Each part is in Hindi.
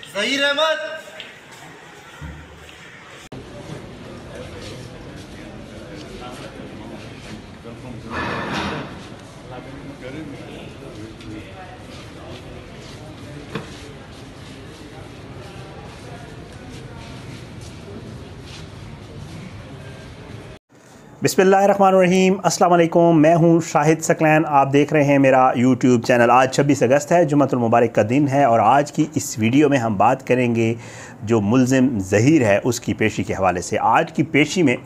ज़हीर अहमद। बिस्मिल्लाहिर्रहमानिर्रहीम, अस्सलाम वालेकुम। मैं हूं शाहिद सकलैन। आप देख रहे हैं मेरा यूट्यूब चैनल। आज 26 अगस्त है, जुम्मतुल मुबारक का दिन है और आज की इस वीडियो में हम बात करेंगे जो मुल्ज़िम ज़हीर है उसकी पेशी के हवाले से। आज की पेशी में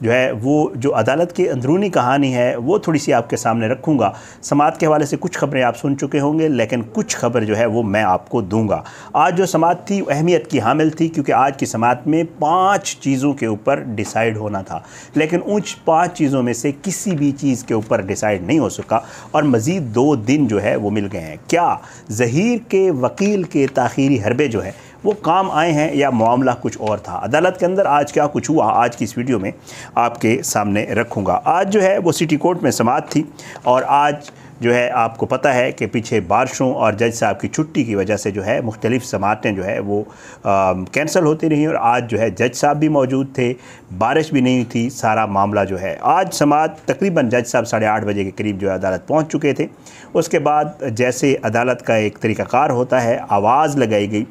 जो है वो जो अदालत की अंदरूनी कहानी है वो थोड़ी सी आपके सामने रखूँगा। समाअत के हवाले से कुछ खबरें आप सुन चुके होंगे, लेकिन कुछ खबर जो है वो मैं आपको दूँगा। आज जो समाअत थी अहमियत की हामिल थी, क्योंकि आज की समाअत में 5 चीज़ों के ऊपर डिसाइड होना था, लेकिन उन 5 चीज़ों में से किसी भी चीज़ के ऊपर डिसाइड नहीं हो सका और मज़ीद 2 दिन जो है वो मिल गए हैं। क्या ज़हीर के वकील के ताख़ीरी हरबे जो है वो काम आए हैं या मामला कुछ और था? अदालत के अंदर आज क्या कुछ हुआ, आज की इस वीडियो में आपके सामने रखूँगा। आज जो है वो सिटी कोर्ट में समाअत थी और आज जो है आपको पता है कि पीछे बारिशों और जज साहब की छुट्टी की वजह से जो है मुख्तलिफ़ समाअतें जो है वो कैंसिल होती रहीं और आज जो है जज साहब भी मौजूद थे, बारिश भी नहीं थी। सारा मामला जो है आज समाअत तकरीबन जज साहब 8:30 बजे के करीब जो है अदालत पहुंच चुके थे। उसके बाद जैसे अदालत का एक तरीक़ाकार होता है, आवाज़ लगाई गई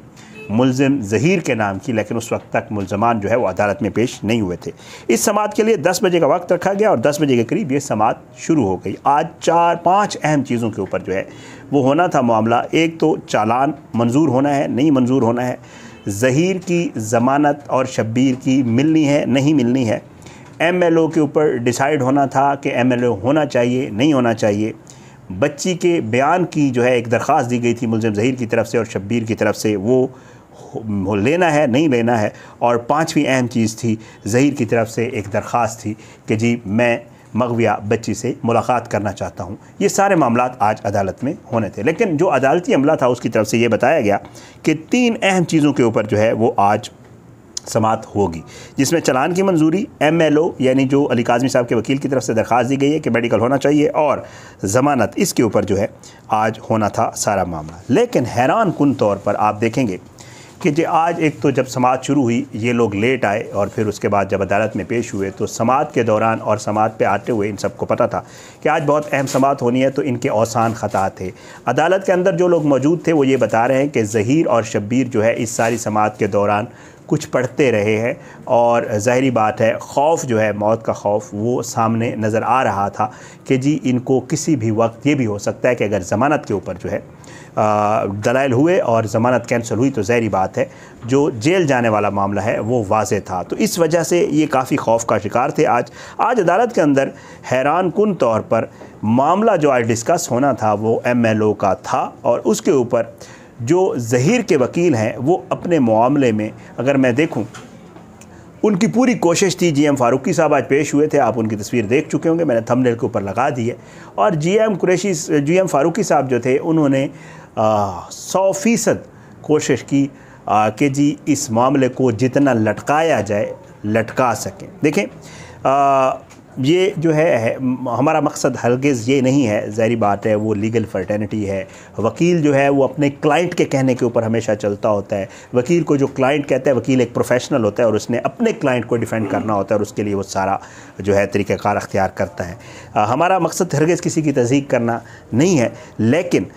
मुल्ज़िम ज़हीर के नाम की, लेकिन उस वक्त तक मुल्ज़मान जो है वो अदालत में पेश नहीं हुए थे। इस समाअत के लिए 10 बजे का वक्त रखा गया और 10 बजे के करीब ये समाअत शुरू हो गई। आज 4-5 अहम चीज़ों के ऊपर जो है वो होना था मामला। एक तो चालान मंजूर होना है, नहीं मंजूर होना है, ज़हीर की ज़मानत और शब्बीर की मिलनी है, नहीं मिलनी है, MLO के ऊपर डिसाइड होना था कि MLO होना चाहिए, नहीं होना चाहिए, बच्ची के बयान की जो है एक दरख्वास्त दी गई थी मुल्ज़िम ज़हीर की तरफ से और शब्बीर की तरफ से, वो लेना है नहीं लेना है, और 5वीं अहम चीज़ थी ज़हीर की तरफ से एक दरख्वास्त थी कि जी मैं मग़विया बच्ची से मुलाकात करना चाहता हूँ। ये सारे मामलात आज अदालत में होने थे, लेकिन जो अदालती अमला था उसकी तरफ से ये बताया गया कि 3 अहम चीज़ों के ऊपर जो है वो आज समाअत होगी, जिसमें चालान की मंजूरी, MLO यानी जो अली काज़मी साहब के वकील की तरफ से दरख्वास्त दी गई है कि मेडिकल होना चाहिए, और ज़मानत, इसके ऊपर जो है आज होना था सारा मामला। लेकिन हैरान कुन तौर पर आप देखेंगे कि जो आज एक तो जब समाअत शुरू हुई ये लोग लेट आए और फिर उसके बाद जब अदालत में पेश हुए तो समाअत के दौरान और समाअत पे आते हुए इन सबको पता था कि आज बहुत अहम समाअत होनी है, तो इनके औसान ख़ता थे। अदालत के अंदर जो लोग मौजूद थे वो ये बता रहे हैं कि ज़हीर और शब्बीर जो है इस सारी समाअत के दौरान कुछ पढ़ते रहे हैं और ज़ाहिरी बात है खौफ जो है, मौत का खौफ वो सामने नज़र आ रहा था कि जी इनको किसी भी वक्त ये भी हो सकता है कि अगर ज़मानत के ऊपर जो है दलाइल हुए और ज़मानत कैंसिल हुई तो ज़ाहिरी बात है जो जेल जाने वाला मामला है वो वाज़े था। तो इस वजह से ये काफ़ी खौफ का शिकार थे। आज अदालत के अंदर हैरान कुन तौर पर मामला जो आज डिस्कस होना था वो MLO का था और उसके ऊपर जो ज़हीर के वकील हैं वो अपने मामले में अगर मैं देखूं उनकी पूरी कोशिश थी। GM फ़ारूकी साहब आज पेश हुए थे, आप उनकी तस्वीर देख चुके होंगे, मैंने थंबनेल के ऊपर लगा दी है। और GM फ़ारूकी साहब जो थे उन्होंने 100% कोशिश की कि जी इस मामले को जितना लटकाया जाए लटका सकें। देखें ये जो है हमारा मकसद हरगिज़ ये नहीं है, ज़ाहिरी बात है वो लीगल फर्टेनिटी है। वकील जो है वो अपने क्लाइंट के कहने के ऊपर हमेशा चलता होता है। वकील को जो क्लाइंट कहता है, वकील एक प्रोफेशनल होता है और उसने अपने क्लाइंट को डिफेंड करना होता है और उसके लिए वो सारा जो है तरीक़ाकार अख्तियार करता है। हमारा मकसद हरगिज़ किसी की तज़हीक करना नहीं है, लेकिन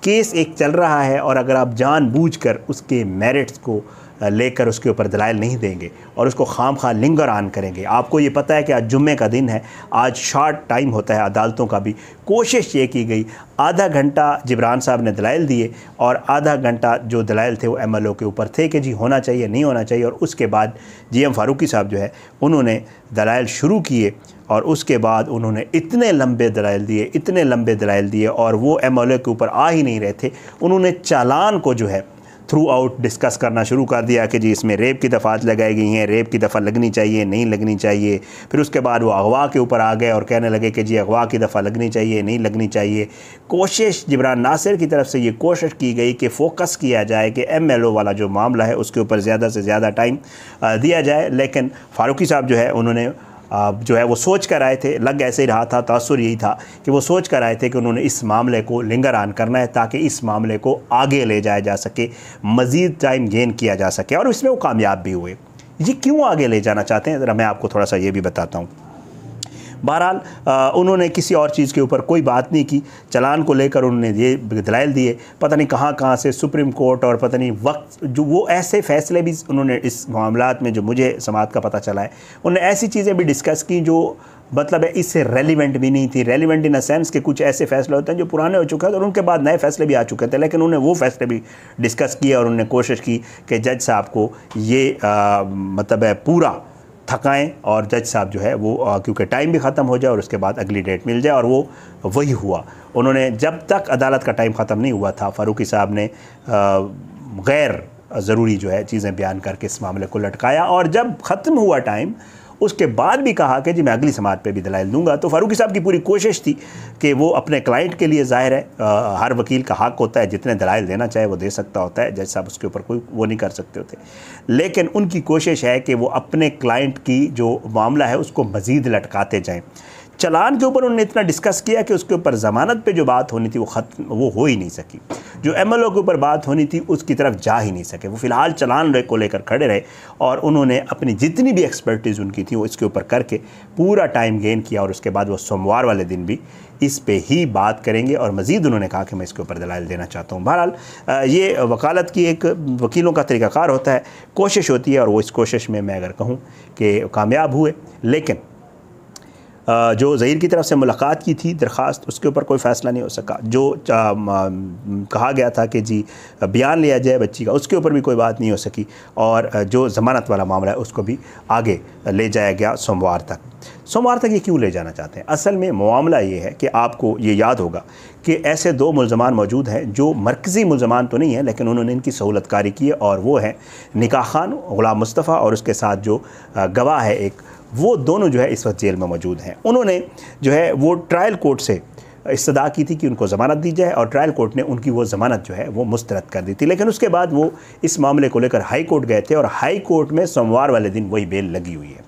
केस एक चल रहा है और अगर आप जानबूझकर उसके मेरिट्स को लेकर उसके ऊपर दलाइल नहीं देंगे और उसको खामखा लिंगर ऑन करेंगे। आपको ये पता है कि आज जुम्मे का दिन है, आज शॉर्ट टाइम होता है अदालतों का भी। कोशिश ये की गई, आधा घंटा जिब्रान साहब ने दलाइल दिए और आधा घंटा जो दलाइल थे वो MLO के ऊपर थे कि जी होना चाहिए नहीं होना चाहिए, और उसके बाद GM फ़ारूकी साहब जो है उन्होंने दलाइल शुरू किए और उसके बाद उन्होंने इतने लंबे दलाइल दिए और वो MLO के ऊपर आ ही नहीं रहे थे। उन्होंने चालान को जो है थ्रू आउट डिस्कस करना शुरू कर दिया कि जी इसमें रेप की दफ़ात लगाई गई हैं, रेप की दफ़ा लगनी चाहिए नहीं लगनी चाहिए। फिर उसके बाद वो अगवा के ऊपर आ गए और कहने लगे कि जी अगवा की दफ़ा लगनी चाहिए नहीं लगनी चाहिए। कोशिश जिब्रान नासिर की तरफ से ये कोशिश की गई कि फ़ोकस किया जाए कि MLO वाला जो मामला है उसके ऊपर ज़्यादा से ज़्यादा टाइम दिया जाए, लेकिन फ़ारूकी साहब जो है उन्होंने जो है वो सोच कर आए थे, लग ऐसे ही रहा था, तासुर यही था कि वो सोच कर आए थे कि उन्होंने इस मामले को लिंगर ऑन करना है ताकि इस मामले को आगे ले जाया जा सके, मज़ीद टाइम गेन किया जा सके, और इसमें वो कामयाब भी हुए। ये क्यों आगे ले जाना चाहते हैं ज़रा मैं आपको थोड़ा सा ये भी बताता हूँ। बहरहाल उन्होंने किसी और चीज़ के ऊपर कोई बात नहीं की, चलान को लेकर उन्होंने ये दलाइल दिए, पता नहीं कहाँ से सुप्रीम कोर्ट, और पता नहीं वक्त जो वो ऐसे फ़ैसले भी उन्होंने इस मामलात में जो मुझे समाअत का पता चला है, उन्होंने ऐसी चीज़ें भी डिस्कस की जो मतलब है इससे रेलिवेंट भी नहीं थी। रेलिवेंट इन अ सेंस कि कुछ ऐसे फ़ैसले होते हैं जो पुराने हो चुके हैं और उनके बाद नए फ़ैसले भी आ चुके थे, लेकिन उन्होंने वो फ़ैसले भी डिस्कस किए और उन्होंने कोशिश की कि जज साहब को ये मतलब है पूरा थकाएं और जज साहब जो है वो क्योंकि टाइम भी ख़त्म हो जाए और उसके बाद अगली डेट मिल जाए, और वो वही हुआ। उन्होंने जब तक अदालत का टाइम ख़त्म नहीं हुआ था, फ़ारूकी साहब ने गैर ज़रूरी जो है चीज़ें बयान करके इस मामले को लटकाया, और जब ख़त्म हुआ टाइम उसके बाद भी कहा कि जी मैं अगली समाअत पे भी दलाइल दूंगा। तो फ़ारूकी साहब की पूरी कोशिश थी कि वो अपने क्लाइंट के लिए, ज़ाहिर है हर वकील का हक़ होता है जितने दलाइल देना चाहे वो दे सकता होता है, जज साहब उसके ऊपर कोई वो नहीं कर सकते होते, लेकिन उनकी कोशिश है कि वो अपने क्लाइंट की जो मामला है उसको मज़ीद लटकाते जाएँ। चलान के ऊपर उन्होंने इतना डिस्कस किया कि उसके ऊपर ज़मानत पे जो बात होनी थी वो हो ही नहीं सकी, जो MLO के ऊपर बात होनी थी उसकी तरफ जा ही नहीं सके। वो फ़िलहाल चलान को लेकर खड़े रहे और उन्होंने अपनी जितनी भी एक्सपर्टीज़ उनकी थी वो इसके ऊपर करके पूरा टाइम गेन किया, और उसके बाद वो सोमवार वाले दिन भी इस पे ही बात करेंगे, और मज़ीद उन्होंने कहा कि मैं इसके ऊपर दलाइल देना चाहता हूँ। बहरहाल ये वकालत की एक वकीलों का तरीक़ाकार होता है, कोशिश होती है, और वो इस कोशिश में मैं अगर कहूँ कि कामयाब हुए, लेकिन जो ज़हीर की तरफ से मुलाकात की थी दरख्वास्त, उसके ऊपर कोई फ़ैसला नहीं हो सका। जो कहा गया था कि जी बयान लिया जाए बच्ची का, उसके ऊपर भी कोई बात नहीं हो सकी, और जो ज़मानत वाला मामला है उसको भी आगे ले जाया गया सोमवार तक। सोमवार तक ये क्यों ले जाना चाहते हैं? असल में मामला ये है कि आपको ये याद होगा कि ऐसे दो मुल्ज़मान मौजूद हैं जो मरकज़ी मुल्ज़मान तो नहीं है, लेकिन उन्होंने इनकी सहूलतकारी की है, और वो हैं निकाह खान ग़ुलाम मुस्तफ़ा और उसके साथ जो गवाह है एक, वो दोनों जो है इस वक्त जेल में मौजूद हैं। उन्होंने जो है वो ट्रायल कोर्ट से इस्तदा की थी कि उनको ज़मानत दी जाए, और ट्रायल कोर्ट ने उनकी वो ज़मानत जो है वो मुस्तरद कर दी थी, लेकिन उसके बाद वो इस मामले को लेकर हाई कोर्ट गए थे, और हाई कोर्ट में सोमवार वाले दिन वही बेल लगी हुई है।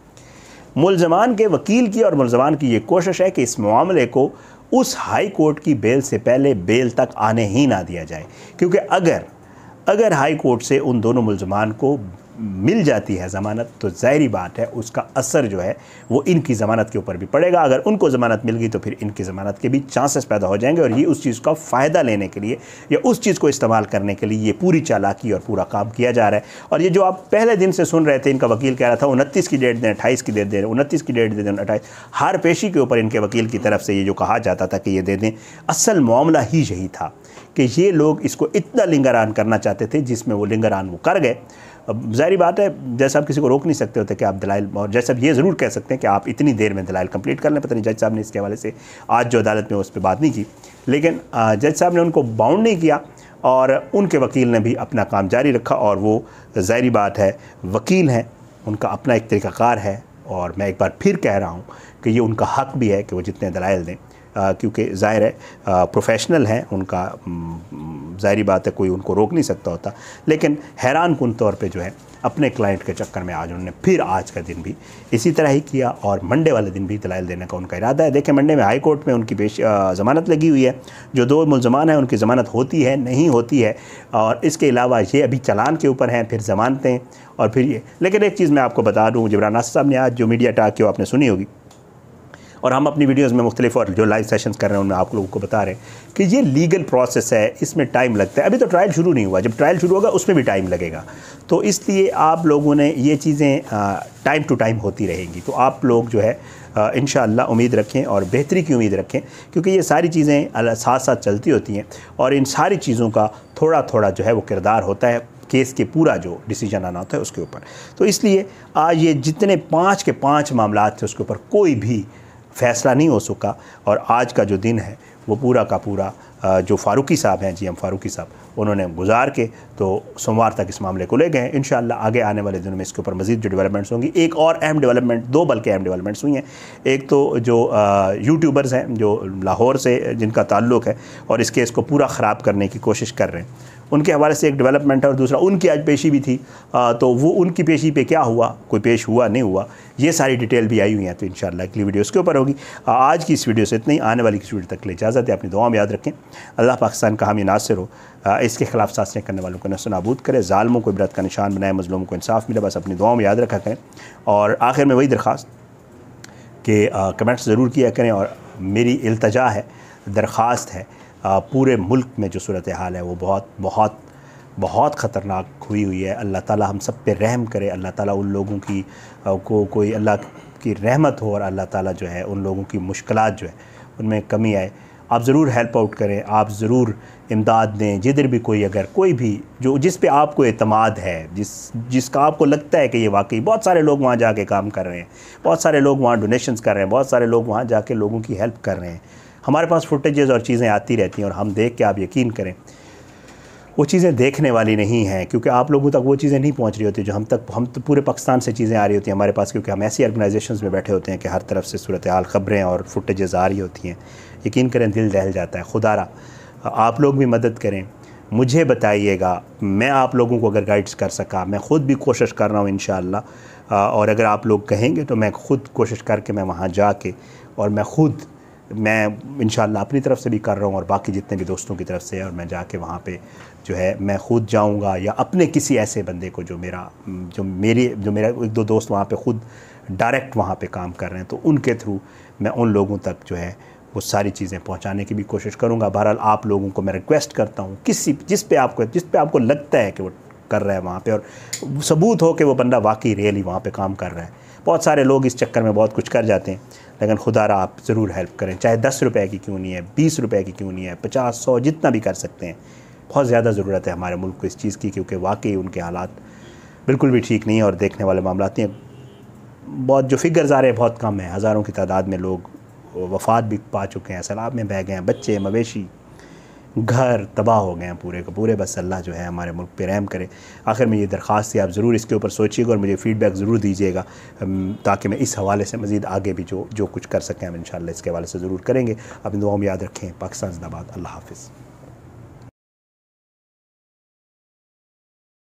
मुल्ज़मान के वकील की और मुल्ज़मान की ये कोशिश है कि इस मामले को उस हाई कोर्ट की बेल से पहले बेल तक आने ही ना दिया जाए, क्योंकि अगर हाई कोर्ट से उन दोनों मुल्ज़मान को मिल जाती है ज़मानत तो ज़ाहिरी बात है उसका असर जो है वो इनकी ज़मानत के ऊपर भी पड़ेगा। अगर उनको ज़मानत मिल गई तो फिर इनकी ज़मानत के भी चांसेस पैदा हो जाएंगे, और ये उस चीज़ का फ़ायदा लेने के लिए या उस चीज़ को इस्तेमाल करने के लिए ये पूरी चालाकी और पूरा काम किया जा रहा है। और ये जो आप पहले दिन से सुन रहे थे, इनका वकील कह रहा था 29 की डेट दें, 28 की डेट दें, 29 की डेट दे दें, 28, हर पेशी के ऊपर इनके वकील की तरफ से ये जो कहा जाता था कि ये दे दें, असल मामला ही यही था कि ये लोग इसको इतना लिंगर ऑन करना चाहते थे जिसमें वो लिंगर ऑन वो कर गए। अब ज़ाहिर बात है जैसा आप किसी को रोक नहीं सकते होते कि आप दलाइल, और जैसा आप ये ज़रूर कह सकते हैं कि आप इतनी देर में दलाइल कंप्लीट कर लें। पता नहीं जज साहब ने इसके हवाले से आज जो अदालत में उस पर बात नहीं की, लेकिन जज साहब ने उनको बाउंड नहीं किया और उनके वकील ने भी अपना काम जारी रखा, और वो ज़ाहिर बात है वकील हैं, उनका अपना एक तरीक़ाकार है, और मैं एक बार फिर कह रहा हूँ कि ये उनका हक़ भी है कि वो जितने दलाइल दें, क्योंकि ज़ाहिर है प्रोफेशनल हैं, उनका ज़ाहिरी बात है कोई उनको रोक नहीं सकता होता। लेकिन हैरान कुन तौर पे जो है अपने क्लाइंट के चक्कर में आज उन्होंने फिर आज का दिन भी इसी तरह ही किया, और मंडे वाले दिन भी दलाइल देने का उनका इरादा है। देखें मंडे में हाई कोर्ट में उनकी ज़मानत लगी हुई है, जो दो मुल्ज़मान हैं उनकी ज़मानत होती है नहीं होती है, और इसके अलावा ये अभी चलान के ऊपर हैं, फिर ज़मानतें, और फिर ये। लेकिन एक चीज़ मैं आपको बता दूँ, जबरान नासिर साहब ने आज जो मीडिया टॉक की आपने सुनी होगी, और हम अपनी वीडियोस में मुख्तलिफ और जो लाइव सेशंस कर रहे हैं उनमें आप लोगों को बता रहे हैं कि ये लीगल प्रोसेस है, इसमें टाइम लगता है। अभी तो ट्रायल शुरू नहीं हुआ, जब ट्रायल शुरू होगा उसमें भी टाइम लगेगा, तो इसलिए आप लोगों ने ये चीज़ें टाइम टू टाइम होती रहेंगी। तो आप लोग जो है इंशाअल्लाह उम्मीद रखें और बेहतरी की उम्मीद रखें, क्योंकि ये सारी चीज़ें साथ साथ चलती होती हैं, और इन सारी चीज़ों का थोड़ा थोड़ा जो है वो किरदार होता है केस के पूरा जो डिसीजन आना होता है उसके ऊपर। तो इसलिए आज ये जितने 5 के 5 मामला थे उसके ऊपर कोई भी फ़ैसला नहीं हो सका, और आज का जो दिन है वो पूरा का पूरा जो फ़ारूकी साहब हैं, GM फ़ारूकी साहब, उन्होंने गुजार के तो सोमवार तक इस मामले को ले गए हैं। इंशाअल्लाह आगे आने वाले दिनों में इसके ऊपर मज़ीद जो डेवलपमेंट्स होंगी। एक और अहम डेवलपमेंट, दो बल्कि अहम डेवलपमेंट्स हुई हैं। एक तो जो यूट्यूबर्स हैं जो लाहौर से जिनका ताल्लुक़ है और इस केस को पूरा ख़राब करने की कोशिश कर रहे हैं, उनके हवाले से एक डेवलपमेंट है। और दूसरा उनकी आज पेशी भी थी, तो वो उनकी पेशी पे क्या हुआ, कोई पेश हुआ नहीं हुआ, ये सारी डिटेल भी आई हुई हैं। तो इंशाअल्लाह अगली वीडियो उसके ऊपर होगी। आज की इस वीडियो से इतना ही, आने वाली किसी वीडियो तक के लिए इजाज़त है। अपनी दुआ में याद रखें। अल्लाह पाकिस्तान का हामी नासिर हो, इसके खिलाफ साजिशें करने वालों को नस्ल नाबूद करे, ज़ालिमों को इबरत का निशान बनाए, मज़लूमों को इंसाफ मिले। बस अपनी दुआ में याद रखा करें। और आखिर में वही दरख्वास्त कि कमेंट्स ज़रूर किया करें। और मेरी इल्तजा है, दरख्वास्त है, पूरे मुल्क में जो सूरत हाल है वो बहुत बहुत बहुत ख़तरनाक हुई है। अल्लाह ताला हम सब पे रहम करे। अल्लाह ताला उन लोगों की को कोई अल्लाह की रहमत हो और अल्लाह ताला जो है उन लोगों की मुश्किलात जो है उनमें कमी आए। आप ज़रूर हेल्प आउट करें, आप ज़रूर इमदाद दें। जिधर भी कोई, अगर कोई भी जिस पे आपको एतमाद है, जिसका आपको लगता है कि ये वाकई, बहुत सारे लोग वहाँ जाके काम कर रहे हैं, बहुत सारे लोग वहाँ डोनेशंस कर रहे हैं, बहुत सारे लोग वहाँ जाके लोगों की हेल्प कर रहे हैं। हमारे पास फुटेजेस और चीज़ें आती रहती हैं और हम देख के, आप यकीन करें, वो चीज़ें देखने वाली नहीं हैं, क्योंकि आप लोगों तक वो चीज़ें नहीं पहुंच रही होती जो हम तो पूरे पाकिस्तान से चीज़ें आ रही होती हैं हमारे पास, क्योंकि हम ऐसी ऑर्गेनाइजेशंस में बैठे होते हैं कि हर तरफ से सूरत हाल, ख़बरें और फुटेजेस आ रही होती हैं। यकीन करें, दिल दहल जाता है। खुदारा आप लोग भी मदद करें, मुझे बताइएगा। मैं आप लोगों को अगर गाइड्स कर सका, मैं ख़ुद भी कोशिश कर रहा हूँ इंशाअल्लाह। और अगर आप लोग कहेंगे तो मैं ख़ुद कोशिश करके मैं वहाँ जाके, और मैं इंशाअल्लाह अपनी तरफ से भी कर रहा हूँ और बाकी जितने भी दोस्तों की तरफ से, और मैं जाके वहाँ पे जो है मैं ख़ुद जाऊँगा, या अपने किसी ऐसे बंदे को जो मेरा एक दो दोस्त वहाँ पे ख़ुद डायरेक्ट वहाँ पे काम कर रहे हैं, तो उनके थ्रू मैं उन लोगों तक जो है वो सारी चीज़ें पहुँचाने की भी कोशिश करूँगा। बहरहाल आप लोगों को मैं रिक्वेस्ट करता हूँ, जिस पे आपको लगता है कि वो कर रहा है वहाँ पे, और सबूत हो कि वो बंदा वाकई रियली वहाँ पे काम कर रहा है। बहुत सारे लोग इस चक्कर में बहुत कुछ कर जाते हैं, लेकिन खुदारा आप ज़रूर हेल्प करें, चाहे 10 रुपए की क्यों नहीं है, 20 रुपए की क्यों नहीं है, 50, 100, जितना भी कर सकते हैं। बहुत ज़्यादा ज़रूरत है हमारे मुल्क को इस चीज़ की, क्योंकि वाकई उनके हालात बिल्कुल भी ठीक नहीं है और देखने वाले मामलात नहीं। बहुत जो फिगर्स आ रहे हैं बहुत कम है, हज़ारों की तादाद में लोग वफ़ात भी पा चुके हैं, सैलाब में बह गए हैं, बच्चे, मवेशी, घर तबाह हो गए हैं पूरे के पूरे। बस अल्लाह जो है हमारे मुल्क पे रहम करे। आखिर में ये दरख्वास्त है, आप ज़रूर इसके ऊपर सोचिएगा और मुझे फ़ीडबैक ज़रूर दीजिएगा, ताकि मैं इस हवाले से मज़ीद आगे भी जो कुछ कर सकें हम इंशाअल्लाह इसके हवाले से ज़रूर करेंगे। अपनी दुआओं में याद रखें। पाकिस्तान ज़िंदाबाद। अल्लाह हाफ़िज़।